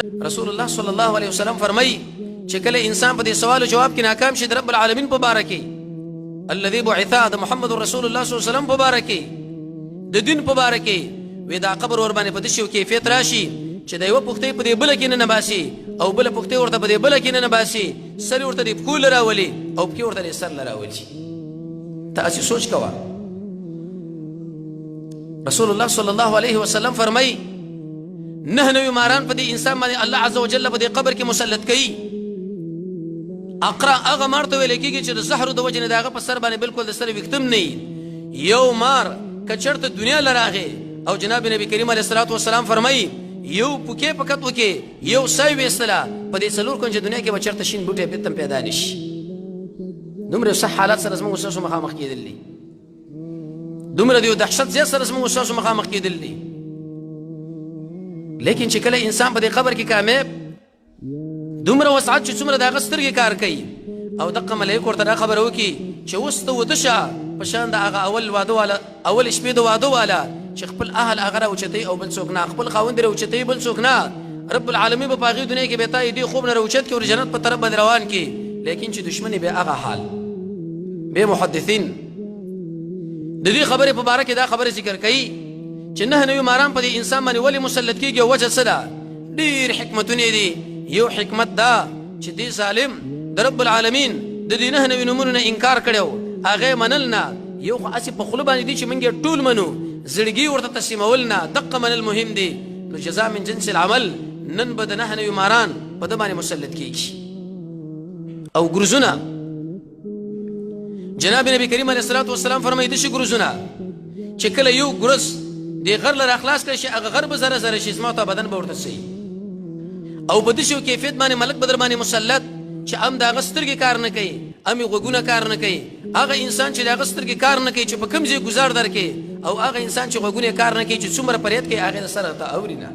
رسول الله صلی الله علیه وسلم فرمایي چې کله انسان په دې سوال او جواب کې ناکام شي د رب العالمین په باره کې الذي بعث د محمد رسول الله صلی الله علیه وسلم په باره کې د دین په باره کې وې دا قبر ور باندې په دې شو کیفیت راشي چې د یو پختې په دې بل کې نه باسي او بل پختې ورته په دې بل کې نه باسي سر ورته دې کول راولي او کې ورته سر راولي تاسو سوچ کوا رسول الله صلی الله علیه وسلم فرمایي نه نوی ماران په دې انسان باندې الله عز وجل په دې قبر کې مسلط کړي اقرا هغه مار ته ویل کېږي چې د زهر د وجې نه د هغه په سر باندې بالکل د سر ویکتم نه یو مار که چېرته دنیا له راغی او جناب نبی کریم علیه الصلاة والسلام فرمایي یو پوکې په کتو کې یو سای ویستله په دې څلور کونج دنیا کې به چېرته شین بوټی بېرته پیدا نه شي دومره صح حالات سره زموږ ستاسو مخامخ کېدل دي دومره د یو دهشت زیات سره زموږ ستاسو مخامخ کېدل دي لیکن چې کله انسان په دې قبر کې کامیاب دومره وسعت چې څومره د هغه سترګې کار کوي او دقه ملایکو ورته دا خبره وکړي چې اوس ته وده شه په شان د هغه اول واده والا اول شپې د واده والا چې خپل اهل هغه راوچتوي او بل څوک نه خپل خاوند راوچتوي بل څوک نه رب العالمین به په هغې دنیا کې به تا دې خوب نه راوچت کړي او جنت په طرف باندې روان کړي لیکن چې دشمن به هغه حال به محدثین د دې خبرې په باره کې دا خبره ذکر کوي چې نه نوی ماران په دې انسان باندې ولې مسلط کېږي او وجه څه ده ډېر حکمتونه دي یو حکمت دا چې دې ظالم د رب العالمین د دې نه نوي نومونو نه انکار کړی و هغه منل نه یو خو هسې په خوله باندې دي چې موږ یې ټول منو زړګي ورته تسلیمول نه دقه منل مهم دي نو جزا من جنس العمل نن به د نه نوي ماران په ده باندې مسلط کېږي او ګروزونه جناب نبی کریم علیه الصلاة والسلام فرمایي داسې ګروزونه چې کله یو ګروز دې غر له راخلاص کړی شي هغه غر به زره زره شي زما ته بدن به ورته څه او په داسې یو کیفیت باندې ملک به در باندې مسلط چې هم د هغه سترګې کار نه کوي هم یې غوږونه کار نه کوي هغه انسان چې د هغه سترګې کار نه کوي چې په کوم ځای ګزار درکړي او هغه انسان چې غوږونه یې کار نه کوي چې څومره فریاد کوي هغې د سره ته اوري نه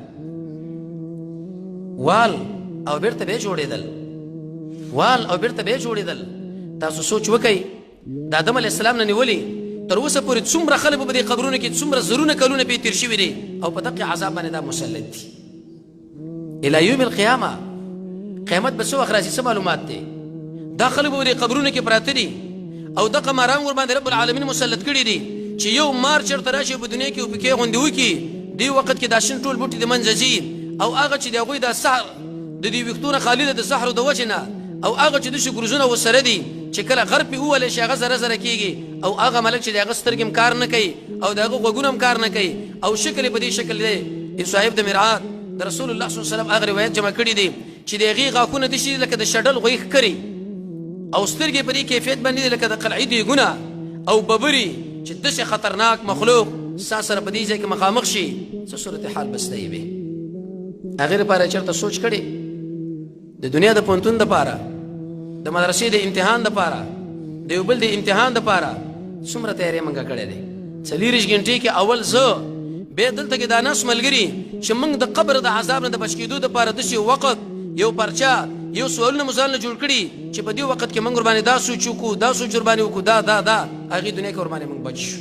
وال او بیرته به یې جوړېدل وال او بیرته به یې جوړېدل تاسو سوچ وکئ د آدم علیه السلام نه نیولې تر اوسه پورې څومره خلک په دې قبرونو کې څومره زرونه کلونه پې تېر شوي دي او په دقې عذاب باندې دا مسلط دي الى یوم القیامه قیامت به څه وخت راځي څه معلومات دی دا خلک به په دې قبرونو کې پراته دي او دغه ماران ورباندې رب العالمین مسلط کړي دي چې یو مار چېرته راشي په دنیا کې او پکې غوندې وکړي دې وخت کې دا شین ټول بوټي د منځه ځي او هغه چې د هغوی دا سحر د دې ویښتونه خالي ده د سحرو د وجې نه او هغه چې داسې ګروزونه ورسره دي چې کله غر پې ووهلی شي هغه زره زره کېږي او هغه ملک چې د هغه سترګې هم کار نه کوي او د هغه غوږونه هم کار نه کوي او شکل یې په دې شکل دی صاحب د مرعات د رسول الله صلی الله علیه وسلم هغه روایت جمع کړي دي چې د هغې غاښونه داسې دي لکه د شډل غوی ښکري او سترګې په دې کیفیت باندې دي لکه د قلعې دیګونه او ببري چې داسې خطرناک مخلوق ستا سره په دې ځای کې مخامخ شي څه صورت حال به ستا وي هغې لپاره چېرته سوچ کړې د دنیا د پوهنتون دپاره د مدرسې د امتحان دپاره د یو بل د امتحان دپاره څومره تیاری موږ کړی دی 40 غنټې کې اول زه بیا دلته کې دا ناس ملګري چې موږ د قبر د عذاب نه د بچ کېدو دپاره داسې وقت یو پرچه یو سوالونه مو ځانله جوړ کړي چې په دې وخت کې موږ ورباندې دا سوچ وکړو دا سوچ ورباندې وکړو دا هغې دنیا کې ورباندې موږ بچ شو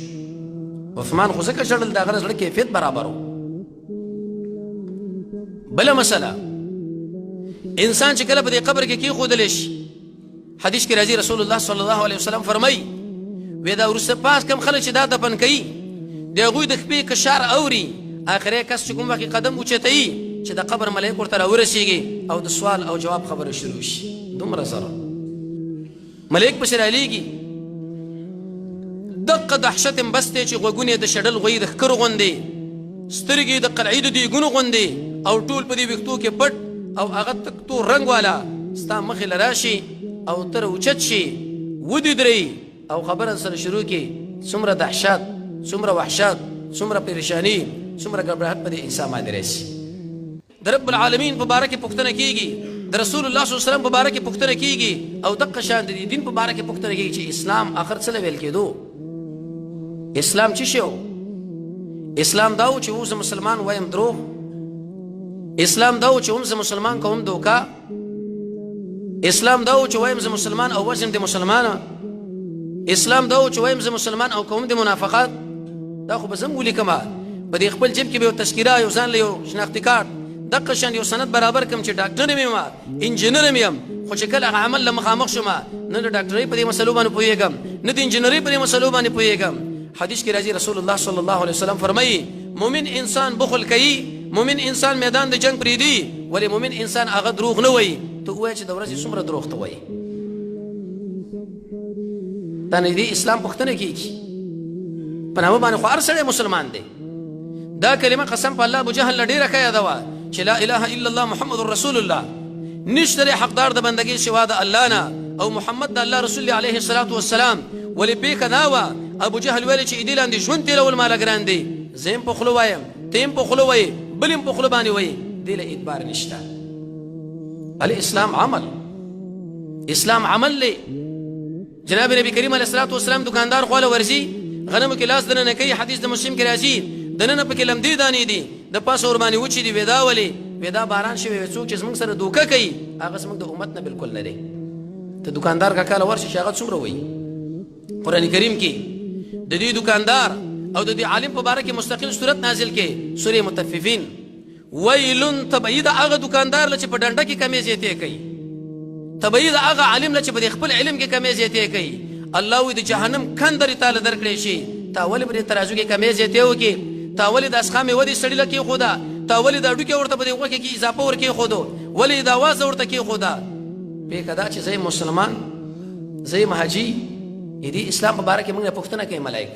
عثمان خو ځکه ژړل د هغه د زړه کیفیت برابر و بله مسله انسان چې کله په دې قبر کې کېښودلی شي حدیث کې راځي رسول الله صلی الله علیه وسلم فرمایي وی دا وروسته پاس کم خلک چې دا دفن کوي د هغوی د خپې کشار اوري آخری کس چې کوم وخت قدم اوچتوي چې د قبر ملایک ورته راورسېږي او د سوال او جواب خبره شروع شي دومره سره ملایک پسې رالیږي دقه دهشت هم بس دی چې غوږونه یې د شډل غوی د ښکرو غوندې سترګې د قلعې د دیګونو غوندې او ټول په دې ویښتو کې پټ او هغه تک تور رنګ والا ستا مخې له راشي او تر اوچت شي ودرېدرئ او خبره سره شروع کړي څومره دهشت څومره وحشت څومره پریشاني څومره ګبراهټ په دې انسان باندې راشي د رب العالمین په باره کې پوښتنه کېږي د رسول الله صلی الله علیه وسلم په باره کې پوښتنه کېږي او دقه شان د دین په باره کې پوښتنه کېږي چې اسلام آخر څه له ویل کېدو اسلام څه شی و اسلام دا و چې اوس مسلمان وایم دروغ اسلام دا و چې هم زه مسلمان کوم دوکه اسلام دا و چې وایم زه مسلمان او وزم د مسلمانه اسلام دا و چې وایم زه مسلمان او کوم د منافقات دا خو به زه هم ولیکمه په دې خپل جیب کې به یو تذکیره یو ځان له یو شناختي کارت دغه شان یو سند برابر کم چې ډاکټر یم ما انجینر یم خو چې کله عمل له مخامخ شوم نه د ډاکټرۍ په دې مسلو باندې پوهیږم نه د انجینرۍ په دې مسلو باندې پوهیږم حدیث کې راځي رسول الله صلی الله علیه وسلم فرمایي مؤمن انسان بخل کوي مؤمن انسان میدان د جنگ پریدي ولی مؤمن انسان هغه دروغ نه وایي ته وایې چې د ورځې څومره دروغ ته وایي دا نه دی اسلام پوښتنه کیږي په نامه باندې خو هر سړی مسلمان دی دا کلمه قسم په الله ابو جهل ډیره ښه یاده وه چې لا اله الا الله محمد رسول الله نشته حقدار د بندګۍ سوا د الله نه او محمد د الله رسول علیه الصلاة والسلام ولې پیښه دا وه ابو جهل ویل چې دې لاندې ژوند تېرول ماله ګران دی زه هم په خوله وایم ته هم په خوله وایې بل هم په خوله باندې وایې دې له اعتبار نشته الاسلام عمل اسلام عمل دی جناب نبی کریم علیه الصلاة والسلام دکاندار خواله ورځي غنمو کې لاس دننه کوي حدیث د مسلم کې راځي دننه پکې لمدې دانې دي د پاسه ورباندې وچې دي ودا ولې ودا باران شوی وي څوک چې زموږ سره دوکه کوي هغه زموږ د امت نه بالکل نه دی ته دکاندار کاکا له ورشي چې هغه څومره وایي قرآن کریم کې د دې دکاندار او د دې عالم په باره کې مستقل صورت نازل کې سورې مطففین ویل تبعی د هغه دکاندار له چې په ډنډه کې کمې زیاتې کوي تبعی د هغه عالم له چې په خپل علم کې کمې زیاتې کوي الله وی د جهنم کندرې تاله درکړې شي تا ولې پرې ترازو کې کمې زیاتې وکړي تا ولې د اسخامې ودې سړي له کېښوده تا ولې د هډوکې ورته په دې غوښې کې اضافه ور کېښودو ولې د اواز ورته کېښوده پېښه دا چې زه مسلمان زه حاجي دې اسلام په باره کې موږ نه پوښتنه کوي ملایک